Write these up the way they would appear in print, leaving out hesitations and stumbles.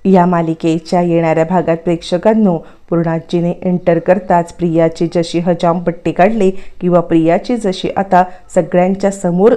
या मालिकेच्या येणाऱ्या भागात प्रेक्षकांनो पूर्णाजीने एंटर करताच प्रियाची जशी हजामपट्टी काढली किंवा प्रियाची जशी आता सगळ्यांच्या समोर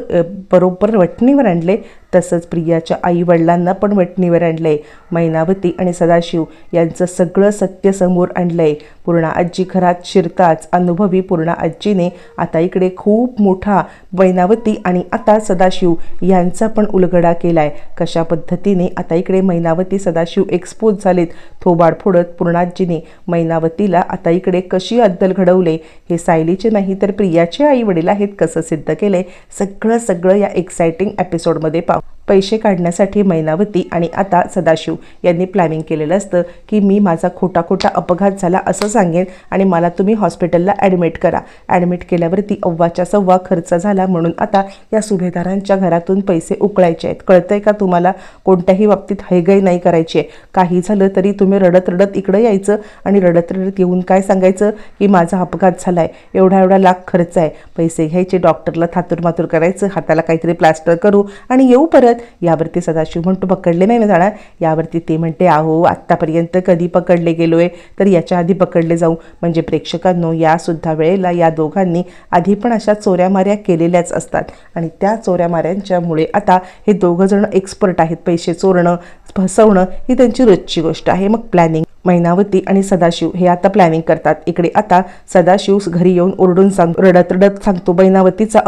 बरोबर वटणीवर आणले तसंच प्रियाच्या आईवडिलांना पण वटणीवर आणले। मैनावती आणि सदाशिव यांचं सगळं सत्य समोर आणलंय। पूर्णा आजी घरात शिरताच अनुभवी पूर्णा आजीने आता इकडे खूप मोठा मैनावती आणि आता सदाशिव यांचा पण उलगडा केलाय। कशा पद्धतीने आता इकडे मैनावती सदाशिव एक्सपोज झालेत थोबाड फोडत पूर्णाजीने मैनावतीला आता इकडे कशी अद्दल घडवले हे सायलीचे नाही तर प्रियाचे आई वडील आहेत कसं सिद्ध केले सगळं या एक्साइटिंग एपिसोडमध्ये पाहू। पैसे काढण्यासाठी मैनावती आणि आता सदाशिव यांनी प्लॅनिंग केलेलं असतं की मी माझा खोटा अपघात झाला असं सांगेन आणि मला तुम्ही हॉस्पिटलला ॲडमिट करा। ॲडमिट केल्यावरती अव्वाच्या सव्वा खर्च झाला म्हणून आता या सुभेदारांच्या घरातून पैसे उकळायचे आहेत। कळतंय का तुम्हाला? कोणत्याही बाबतीत हैगई नाही करायची आहे। काही झालं तरी तुम्ही रडत रडत इकडं यायचं आणि रडत रडत येऊन काय सांगायचं की माझा अपघात झालाय, एवढा लाख खर्च आहे, पैसे घ्यायचे, डॉक्टरला थातूरमातूर करायचं, हाताला काहीतरी प्लास्टर करू आणि येऊ परत। यावरती सदाशिव म्हणतो पकडले नाही ना जाणार। यावरती ते म्हणते अहो आत्तापर्यंत कधी पकडले गेलोय तर याच्या आधी पकडले जाऊ। म्हणजे प्रेक्षकांनो या सुद्धा वेळेला या दोघांनी आधी पण अशा चोऱ्यामाऱ्या केलेल्याच असतात आणि त्या चोऱ्यामाऱ्यांच्यामुळे आता हे दोघं जण एक्सपर्ट आहेत। पैसे चोरणं फसवणं ही त्यांची रोजची गोष्ट आहे। मग प्लॅनिंग मैनावती आणि सदाशिव हे आता प्लॅनिंग करतात। इकडे आता सदाशिव घरी येऊन ओरडून रडत रडत सांगतो मैनावतीचा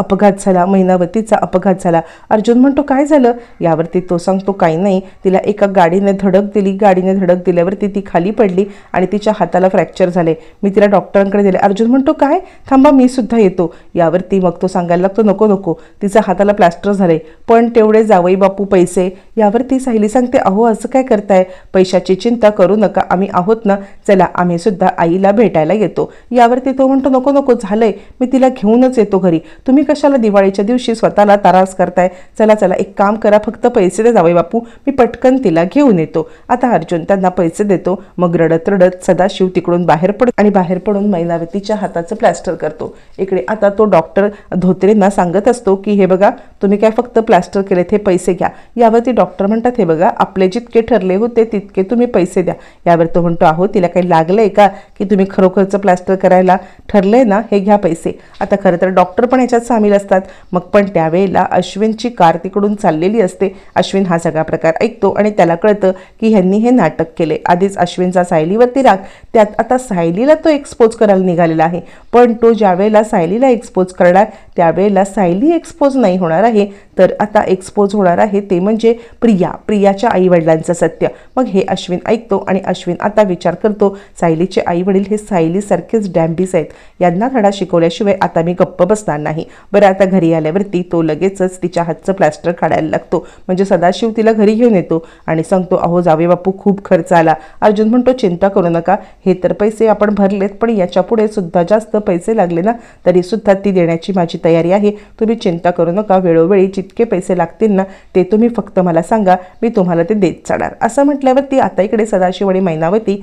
अपघात झाला। अर्जुन म्हणतो काय झालं? यावरती तो सांगतो काही नाही, तिला एका गाडीने धडक दिली, गाडीने धडक दिल्यावरती ती खाली पडली आणि तिच्या हाताला फ्रॅक्चर झाले, मी तिला डॉक्टरांकडे दिले। अर्जुन म्हणतो काय? थांबा मी सुद्धा येतो। यावरती मग तो सांगायला लागतो नको तिचा हाताला प्लास्टर झाले, पण तेवढे जावई बापू पैसे। यावरती सायली सांगते अहो असं काय करताय, पैशाची चिंता करू नका, आम्ही आहोत ना, चला आम्ही सुद्धा आईला भेटायला येतो। यावरती तो म्हणतो नको झालंय, मी तिला घेऊनच येतो घरी, तुम्ही कशाला दिवाळीच्या दिवशी स्वतःला त्रास करताय, चला एक काम करा, फक्त पैसे दे जावई बापू, मी पटकन तिला घेऊन येतो। आता अर्जुन त्यांना पैसे देतो। मग रडत रडत सदाशिव तिकडून बाहेर पडून मैनावतीच्या हाताचं प्लास्टर करतो। इकडे आता तो डॉक्टर धोत्रेंना सांगत असतो की हे बघा तुम्ही काय फक्त प्लास्टर केलेत, हे पैसे घ्या। यावरती डॉक्टर म्हणतात हे बघा आपले जितके ठरले होते तितके तुम्ही पैसे द्या। यावर तो म्हणतो अहो तिला काही लागलंय का की तुम्ही खरोखरचं प्लास्टर करायला ठरलंय ना, हे घ्या पैसे। आता खरं तर डॉक्टर पण याच्यात सामील असतात। मग पण त्यावेळेला अश्विनची कार तिकडून चाललेली असते। अश्विन हा सगळा प्रकार ऐकतो आणि त्याला कळतं की ह्यांनी हे नाटक केले। आधीच अश्विनचा सायलीवरती राग, त्यात आता सायलीला तो एक्सपोज करायला निघालेला आहे। पण तो ज्यावेळेला सायलीला एक्सपोज करणार त्यावेळेला सायली एक्सपोज नाही होणार आहे, तर आता एक्सपोज होणार आहे ते म्हणजे प्रियाच्या आईवडिलांचं सत्य। मग हे अश्विन ऐकतो आणि अश्विन आता विचार करतो सायलीचे आईवडील हे सायलीसारखेच डॅम्बिस आहेत, यांना धडा शिकवल्याशिवाय आता मी गप्प बसणार नाही। बरं आता घरी आल्यावरती तो लगेचच तिच्या हातचं प्लास्टर काढायला लागतो। म्हणजे सदाशिव तिला घरी घेऊन येतो आणि सांगतो अहो जावे बापू खूप खर्च आला। अर्जुन म्हणतो चिंता करू नका, हे तर पैसे आपण भरलेत, पण याच्या पुढे सुद्धा जास्त पैसे लागले ना तरी सुद्धा ती देण्याची माझी तयारी आहे, तुम्ही चिंता करू नका, वेळोवेळी जितके पैसे लागतील ना ते तुम्ही फक्त मला सांगा, मी तुम्हाला ते देत जाणार। असं म्हटल्यावरती आता इकडे सदाशिव आणि मैनावती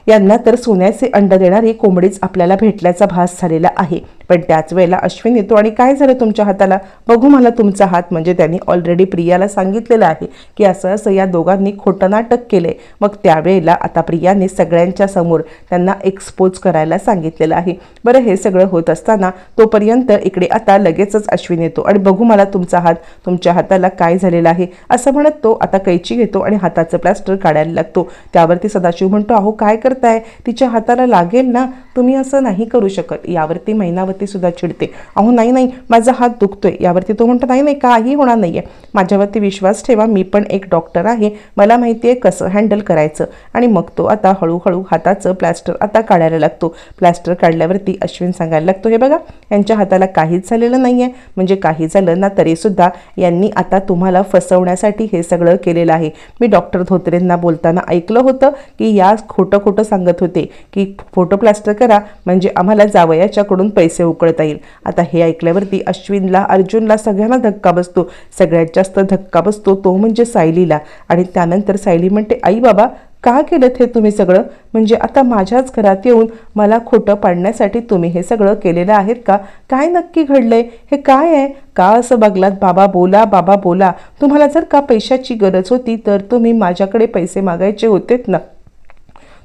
यांना तर सोन्याचे अंड देणारी कोंबडीच आपल्याला भेटल्याचा भास झालेला आहे। पण त्याच वेळेला अश्विन येतो आणि काय झालं तुमच्या हाताला, बघू मला तुमचा हात। म्हणजे त्यांनी ऑलरेडी प्रियाला सांगितलेलं आहे की असं या दोघांनी खोटं नाटक केले। मग त्यावेळेला आता प्रियाने सगळ्यांच्या समोर त्यांना एक्सपोज करायला सांगितलेलं आहे। बरं हे सगळं होत असताना तोपर्यंत इकडे आता लगेचच अश्विन येतो आणि बघू मला तुमचा हात, तुमच्या हाताला काय झालेलं आहे असं म्हणत तो आता कैची घेतो आणि हाताचं प्लास्टर काढायला लागतो। त्यावरती सदाशिव म्हणतो अहो काय करताय, तिच्या हाताला लागेल ना, तुम्ही असं नाही करू शकत। यावरती मैनावती सुद्धा चिडते, अहो नाही माझा हात दुखतोय। यावरती तो म्हणतो नाही काही होणार नाहीये, माझ्यावरती विश्वास ठेवा, मी पण एक डॉक्टर आहे, मला माहिती आहे कसं हँडल करायचं। आणि मग तो आता हळूहळू हाताचं प्लास्टर आता काढायला लागतो। प्लास्टर काढल्यावरती अश्विन सांगायला लागतो हे बघा यांच्या हाताला काहीच झालेलं नाहीये, म्हणजे काही झालं ना तरी सुद्धा यांनी आता तुम्हाला फसवण्यासाठी हे सगळं केलेलं आहे। मी डॉक्टर धोत्रेंना बोलताना ऐकलं होतं की या खोटं सांगत होते की फोटो प्लास्टर करा म्हणजे आम्हाला जावयाच्याकडून पैसे उकळता येईल। आता हे ऐकल्यावरती अश्विनला, अर्जुनला सगळ्यांना धक्का बसतो। सगळ्यात जास्त धक्का बसतो तो म्हणजे सायलीला। आणि त्यानंतर सायली म्हणते आई बाबा का केलं हे तुम्ही सगळं? म्हणजे आता माझ्याच घरात येऊन मला खोटं पाडण्यासाठी तुम्ही हे सगळं केलेलं आहेत का? काय नक्की घडलंय? हे काय आहे? का असं बघलात? बाबा बोला, बाबा बोला. तुम्हाला जर का पैशाची गरज होती तर तुम्ही माझ्याकडे पैसे मागायचे होतेत ना.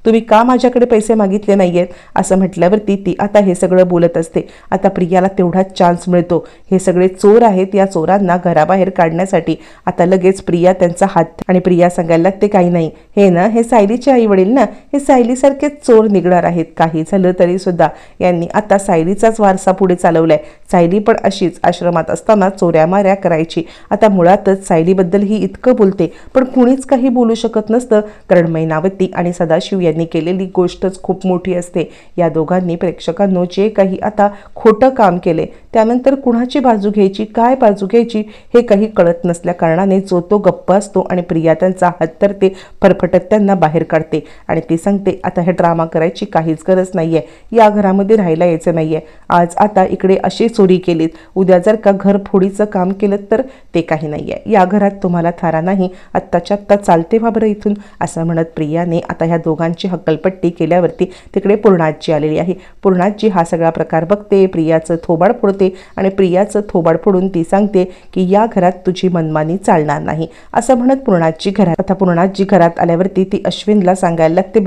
तुम्ही का माझ्याकडे पैसे मागितले नाही आहेत? असं म्हटल्यावरती ती आता हे सगळं बोलत असते. आता प्रियाला तेवढाच चान्स मिळतो. हे सगळे चोर आहेत, या चोरांना घराबाहेर काढण्यासाठी आता लगेच प्रिया त्यांचा हात आणि प्रिया सांगायला लागते काही नाही, हे ना हे सायलीचे आई वडील ना, हे सायलीसारखेच चोर निघणार आहेत. काही झालं तरी सुद्धा यांनी आता सायलीचाच वारसा पुढे चालवलाय. सायली पण अशीच आश्रमात असताना चोऱ्या माऱ्या करायची. आता मुळातच सायलीबद्दल ही इतकं बोलते, पण कुणीच काही बोलू शकत नसतं, कारण मैनावती आणि सदाशिव यांनी केलेली गोष्टच खूप मोठी असते. या दोघांनी प्रेक्षकांनो जे काही आता खोटं काम केले त्यानंतर कुणाची बाजू घ्यायची, काय बाजू घ्यायची हे काही कळत नसल्या कारणाने जो तो गप्प असतो आणि प्रिया त्यांचा हात तर ते फरफटत त्यांना बाहेर काढते आणि ती सांगते आता हे ड्रामा करायची काहीच गरज नाहीये, या घरामध्ये राहायला यायचं नाहीये. आज आता इकडे अशी चोरी केलीत, उद्या जर का घर फोडीचं काम केलं तर ते काही नाहीये. या घरात तुम्हाला थारा नाही, आत्ताच्या आत्ता चालते व्हा बरं इथून. असं म्हणत प्रियाने आता ह्या दोघांची हक्कलपट्टी केल्यावरती तिकडे पूर्णाजी आलेली आहे. पूर्णाजी हा सगळा प्रकार बघते, प्रियाचं थोबाड फोडते आणि प्रियाचं थोबाड फोडून ती सांगते की या घरात तुझी मनमानी चालणार नाही. असं म्हणत पूर्णाजी घरात आता पूर्णाजी घरात आल्यावरती ती अश्विनला सांगायला लागते,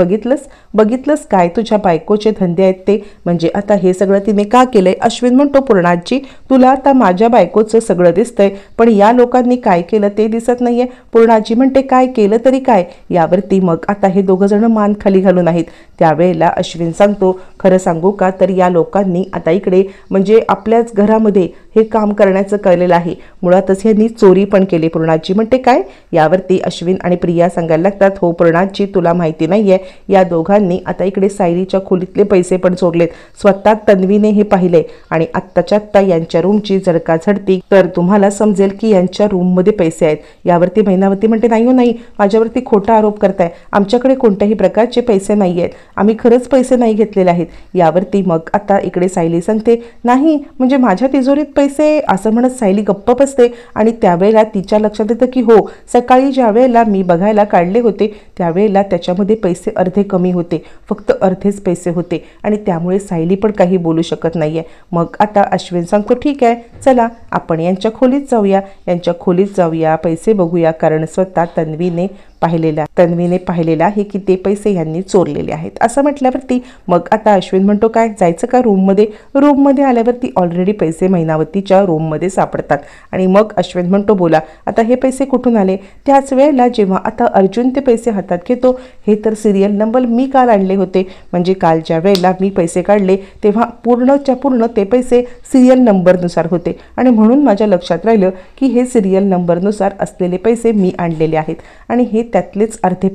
बघितलंस काय तुझ्या बायकोचे धंदे आहेत ते? म्हणजे आता हे सगळं तिने का केलंय? अश्विन म्हणतो पूर्णाजी तुला आता माझ्या बायकोचं सगळं दिसतंय, पण या लोकांनी काय केलं ते दिसत नाहीये. पूर्णाजी म्हणते काय केलं तरी काय? यावरती मग आता हे दोघं जण मान खाली घालून आहेत. त्यावेळेला अश्विन सांगतो, खरं सांगू का तर या लोकांनी आता इकडे म्हणजे आपल्याच घरामध्ये हे काम करण्याचं केलेलं आहे. मुळातच यांनी चोरी पण केली. पूर्णाजी म्हणते काय? यावरती अश्विन आणि प्रिया सांगायला लागतात, हो पूर्णाजी तुला माहिती नाहीये, या दोघांनी आता इकडे सायलीच्या खोलीतले पैसे पण चोरलेत. स्वतः तन्वीने हे पाहिले आणि आत्ताच्या आत्ता यांच्या रूमची जर का झडती तर तुम्हाला समजेल की यांच्या रूममध्ये पैसे आहेत. यावरती मैनावती म्हणते नाही हो नाही, माझ्यावरती खोटा आरोप करताय, आमच्याकडे कोणत्याही प्रकारचे पैसे नाही आहेत, आम्ही खरंच पैसे नाही घेतलेले आहेत. यावरती मग आता इकडे सायली सांगते नाही म्हणजे माझ्या तिजोरीत पैसे, असं म्हणत सायली गप्प बसते आणि त्यावेळेला तिच्या लक्षात येतं की हो सकाळी ज्या वेळेला मी बघायला काढले होते त्यावेळेला त्याच्यामध्ये पैसे अर्धे कमी होते, फक्त अर्धेच पैसे होते आणि त्यामुळे सायली पण काही बोलू शकत नाहीये. मग आता अश्विन सांगतो ठीक आहे चला आपण यांच्या खोलीत जाऊया, पैसे बघूया, कारण स्वतः तन्वीने पाहिलेला आहे की ते पैसे यांनी चोरलेले आहेत. असं म्हटल्यावरती मग आता अश्विन म्हणतो काय जायचं का रूममध्ये आल्यावरती ऑलरेडी पैसे मैनावतीच्या रूममध्ये सापडतात आणि मग अश्विन म्हणतो बोला आता हे पैसे कुठून आले? त्याच वेळेला जेव्हा आता अर्जुन ते पैसे हातात घेतो, हे तर सिरियल नंबर मी काल आणले होते, म्हणजे काल ज्या वेळेला मी पैसे काढले तेव्हा पूर्णच्या पूर्ण ते पैसे सिरियल नंबरनुसार होते आणि म्हणून माझ्या लक्षात राहिलं की हे सिरियल नंबरनुसार असलेले पैसे मी आणलेले आहेत आणि हे त्यातलेच अर्धे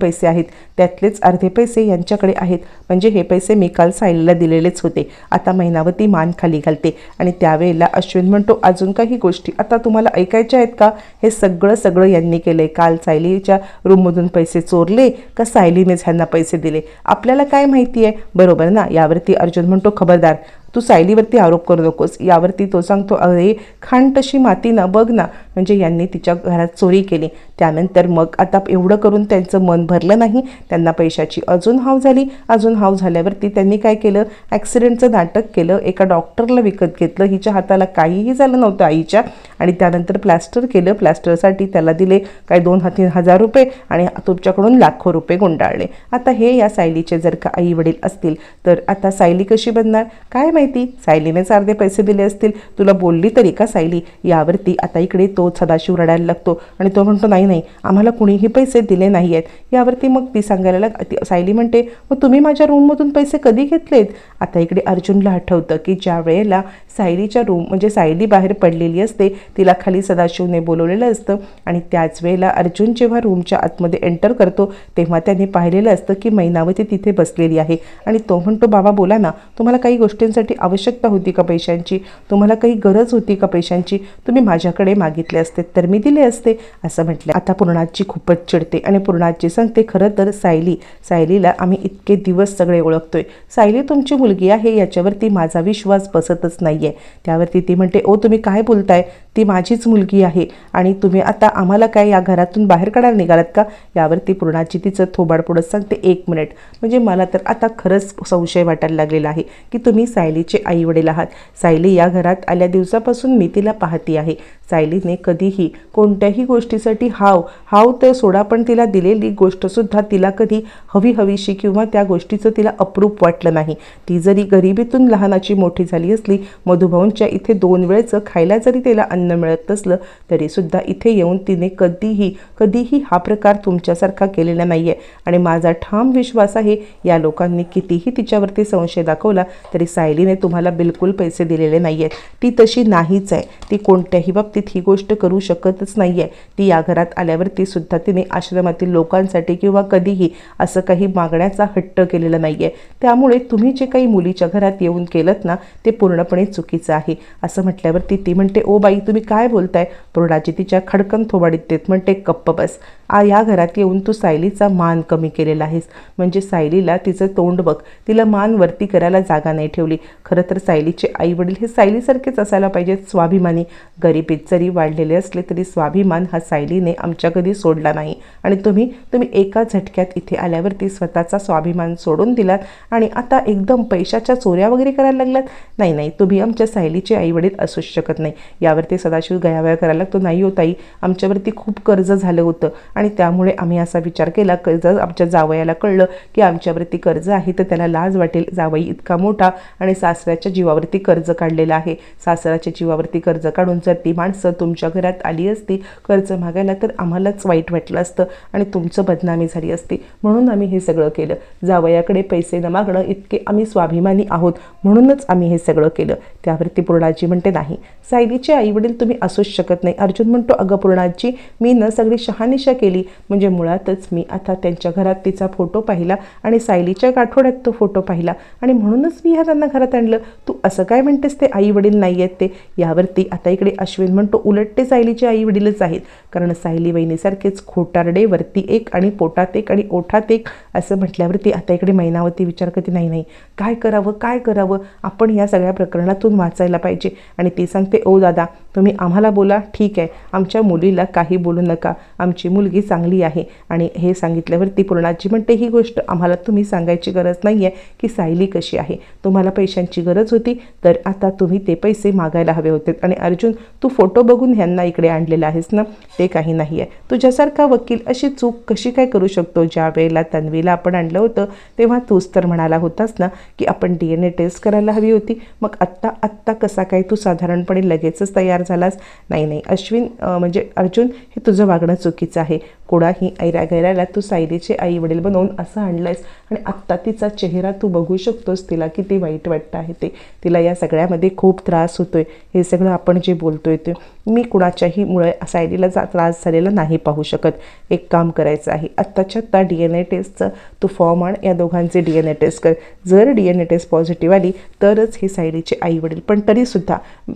पैसे यांच्याकडे आहेत, म्हणजे हे पैसे मी काल सायलीला दिलेलेच होते. आता मैनावती मान खाली घालते आणि त्यावेळेला अश्विन म्हणतो अजून काही गोष्टी आता तुम्हाला ऐकायच्या आहेत का? हे सगळं यांनी केलंय. काल सायलीच्या रूममधून पैसे चोरले का सायलीनेच ह्यांना पैसे दिले? आपल्याला काय माहिती आहे बरोबर ना? यावरती अर्जुन म्हणतो खबरदार तू सायलीवरती आरोप करू नकोस. यावरती तो सांगतो अरे खाण तशी माती ना, बघ ना, म्हणजे यांनी तिच्या घरात चोरी केली. त्यानंतर मग आता एवढं करून त्यांचं मन भरलं नाही, त्यांना पैशाची अजून हाव झाल्यावरती त्यांनी काय केलं, ॲक्सिडेंटचं नाटक केलं, एका डॉक्टरला विकत घेतलं, हिच्या हाताला काहीही झालं नव्हतं आईच्या, आणि त्यानंतर प्लास्टर केलं. प्लास्टरसाठी त्याला दिले काय 2,000 रुपये आणि तुमच्याकडून लाखो रुपये गुंडाळले. आता हे या सायलीचे जर का आई वडील असतील तर आता सायली कशी बनणार काय माहिती? सायलीनेच अर्धे पैसे दिले असतील. तुला बोलली तरी का सायली? यावरती आता इकडे तो सदाशिव रडायला लागतो आणि तो म्हणतो नाही आम्हाला कुणीही पैसे दिले नाही आहेत. यावरती मग ती सांगायला सायली म्हणते मग तुम्ही माझ्या रूममधून पैसे कधी घेतलेत? आता इकडे अर्जुनला आठवतं की ज्या वेळेला सायलीच्या रूम म्हणजे सायली बाहेर पडलेली असते, तिला खाली सदाशिवने बोलवलेलं असतं आणि त्याच वेळेला अर्जुन जेव्हा रूमच्या आतमध्ये एंटर करतो तेव्हा त्याने पाहिलेलं असतं की मैनावती तिथे बसलेली आहे आणि तो म्हणतो बाबा बोला ना, तुम्हाला काही गोष्टींसाठी आवश्यकता होती का पैशांची? तुम्हाला काही गरज होती का पैशांची? तुम्ही माझ्याकडे मागितल्या मागितले असते तर मी दिले असते असं म्हटलं. आता पूर्णाची खूपच चिडते आणि पूर्णाची सांगते, खरं तर सायलीला आम्ही इतके दिवस सगळे ओळखतोय. सायली तुमची मुलगी आहे याच्यावरती माझा विश्वास बसतच नाहीये. त्यावरती ती म्हणते, ओ तुम्ही काय बोलताय, ती माझीच मुलगी आहे आणि तुम्ही आता आम्हाला काय या घरातून बाहेर काढायला निघालात का. यावरती पूर्णाची तिचं थोबाड पुढं सांगते, 1 मिनिट, म्हणजे मला तर आता खरंच संशय वाटायला लागलेला आहे की तुम्ही सायलीचे आई वडील आहात. सायली या घरात आल्या दिवसापासून मी तिला पाहती आहे. सायलीने कधीही कोणत्याही गोष्टीसाठी हाव तर सोडा, पण तिला दिलेली गोष्टसुद्धा तिला कधी हवीशी किंवा त्या गोष्टीचं तिला अप्रूप वाटलं नाही. ती जरी गरिबीतून लहानाची मोठी झाली असली, मधुभाऊंच्या इथे 2 वेळचं खायला जरी तिला अन्न मिळत नसलं तरीसुद्धा इथे येऊन तिने कधीही हा प्रकार तुमच्यासारखा केलेला नाही आहे. आणि माझा ठाम विश्वास आहे, या लोकांनी कितीही तिच्यावरती संशय दाखवला तरी सायलीने तुम्हाला बिलकुल पैसे दिलेले नाही आहेत. ती तशी नाहीच आहे. ती कोणत्याही बाबतीत ही गोष्ट करू शकतच नाही आहे. ती या घरात आल्यावरती सुद्धा तिने आश्रमातील लोकांसाठी किंवा कधीही असं काही मागण्याचा हट्ट केलेला नाही आहे. त्यामुळे तुम्ही जे काही मुलीच्या घरात येऊन केलं ना ते पूर्णपणे चुकीचं आहे असं म्हटल्यावरती ती म्हणते, ओ बाई तुम्ही काय बोलताय. पूर्णाची तिच्या खडकन थोबाडीत देत म्हणते, गप्प बस. या घरात येऊन तू सायलीचा मान कमी केलेला आहेस. म्हणजे सायलीला तिचं तोंड बघ, तिला मान वरती करायला जागा नाही ठेवली. खरं तर सायलीचे आई वडील हे सायलीसारखेच असायला पाहिजेत, स्वाभिमानी. गरिबीत जरी वाढलेले असले तरी स्वाभिमान हा सायलीने आमच्या कधी सोडला नाही. आणि तुम्ही एका झटक्यात इथे आल्यावरती स्वतःचा स्वाभिमान सोडून दिलात आणि आता एकदम पैशाच्या चोऱ्या वगैरे करायला लागलात. नाही, तुम्ही आमच्या सायलीचे आई वडील असूच शकत नाही. यावरती सदाशिव गयावया करायला लागतो, नाही हो ताई, आमच्यावरती खूप कर्ज झालं होतं आणि त्यामुळे आम्ही असा विचार केला, जर आमच्या जावयाला कळलं की आमच्यावरती कर्ज आहे तर त्याला लाज वाटेल. जावई इतका मोठा आणि सासऱ्याच्या जीवावरती कर्ज काढलेलं आहे. सासऱ्याच्या जीवावरती कर्ज काढून जर ती माणसं तुमच्या घरात आली असती कर्ज मागायला तर आम्हालाच वाईट वाटलं असतं आणि तुमचं बदनामी झाली असती. म्हणून आम्ही हे सगळं केलं. जावयाकडे पैसे न मागणं इतके आम्ही स्वाभिमानी आहोत म्हणूनच आम्ही हे सगळं केलं. त्यावरती पूर्णाजी म्हणते, नाही, सायलीचे आई वडील तुम्ही असूच शकत नाही. अर्जुन म्हणतो, अगं पूर्णाजी, मी न सगळी शहानिशा केली. म्हणजे मुळातच मी आता त्यांच्या घरात तिचा फोटो पाहिला आणि सायलीच्या गाठोड्यात तो फोटो पाहिला आणि म्हणूनच मी त्यांना घरात आणलं. तू असं काय म्हणतेस ते आई वडील नाही आहेत ते. यावरती आता इकडे अश्विन म्हणतो, उलट ते सायलीचे आई वडीलच आहेत. कारण सायली वहिनीसारखेच खोटारडे, वरती एक आणि पोटात एक आणि ओठात एक असं म्हटल्यावरती आता इकडे मैनावती विचार करते, नाही, काय करावं, आपण या सगळ्या प्रकरणातून वाचायला पाहिजे. आणि ती सांगते, ओ दादा तुम्ही आम्हाला बोला, ठीक आहे, आमच्या मुलीला काही बोलू नका, आमची मुलगी चांगली आहे. आणि हे सांगितल्यावरती पूर्णाजी म्हणते, ही गोष्ट आम्हाला तुम्ही सांगायची गरज नाही आहे की सायली कशी आहे. तुम्हाला पैशांची गरज होती तर आता तुम्ही ते पैसे मागायला हवे होते. आणि अर्जुन, तू फोटो बघून ह्यांना इकडे आणलेला आहेस ना, ते काही नाही आहे. तुझ्यासारखा वकील अशी चूक कशी काय करू शकतो. ज्या वेळेला तन्वीला आपण आणलं होतं तेव्हा तूच तर म्हणाला होतास ना की आपण DNA टेस्ट करायला हवी होती. मग आत्ता कसा काय तू साधारणपणे लगेचच तयार झालास. नाही अश्विन, म्हणजे अर्जुन, हे तुझं वागणं चुकीचं आहे. कोणाही ऐरागैराला तू सायलीचे आई वडील बनवून असं आणलंयस आणि आत्ता तिचा चेहरा तू बघू शकतोस, तिला किती वाईट वाटतं आहे ते. तिला या सगळ्यामध्ये खूप त्रास होतोय. हे सगळं आपण जे बोलतोय ते मी कुणाच्याही मुळे सायलीला त्रास झालेला नाही पाहू शकत. एक काम करायचं आहे, आत्ताच्या आत्ता DNA टेस्टचं तू फॉर्म आण, या दोघांचे DNA टेस्ट कर. जर DNA टेस्ट पॉझिटिव्ह आली तरच हे सायलीचे आई वडील. पण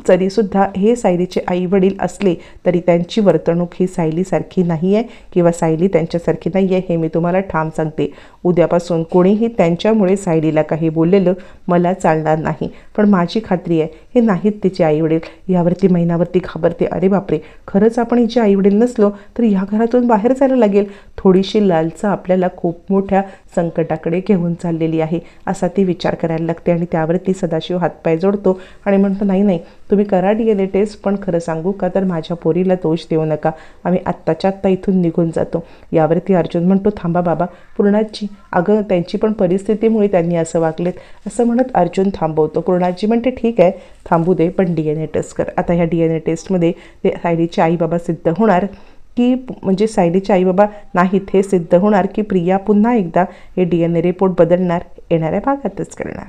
तरीसुद्धा हे सायलीचे आई वडील असले तरी त्यांची वर्तणूक ही सायलीसारखी नाही आहे किंवा सायली त्यांच्यासारखी नाही आहे, हे मी तुम्हाला ठाम सांगते. उद्यापासून कोणीही त्यांच्यामुळे सायलीला काही बोललेलं मला चालणार नाही. पण माझी खात्री आहे हे नाहीत तिचे आई वडील. यावरती मैनावरती घाबरते, अरे बापरे, खरंच आपण हिचे आई वडील नसलो तर या घरातून बाहेर जायला लागेल. थोडीशी लालसा आपल्याला खूप मोठ्या संकटाकडे घेऊन चाललेली आहे असा ती विचार करायला लागते. आणि त्यावरती सदाशिव हातपाय जोडतो आणि म्हणतो, नाही, तुम्ही करा DNA टेस्ट, पण खरं सांगू का तर माझ्या पोरीला दोष देऊ नका, आम्ही आत्ताच्या आत्ता इथून निघून जातो. यावरती अर्जुन म्हणतो, थांबा बाबा, पूर्णाजी, अगं त्यांची पण परिस्थितीमुळे त्यांनी असं वागलेत असं म्हणत अर्जुन थांबवतो. पूर्णाजी म्हणते, ठीक आहे थांबू दे, पण DNA टेस्ट कर. आता ह्या DNA टेस्टमध्ये ते सायलीचे आई बाबा सिद्ध होणार की म्हणजे सायलीचे आई बाबा नाहीत हे सिद्ध होणार की प्रिया पुन्हा एकदा हे DNA रिपोर्ट बदलणार, येणाऱ्या भागातच करणार.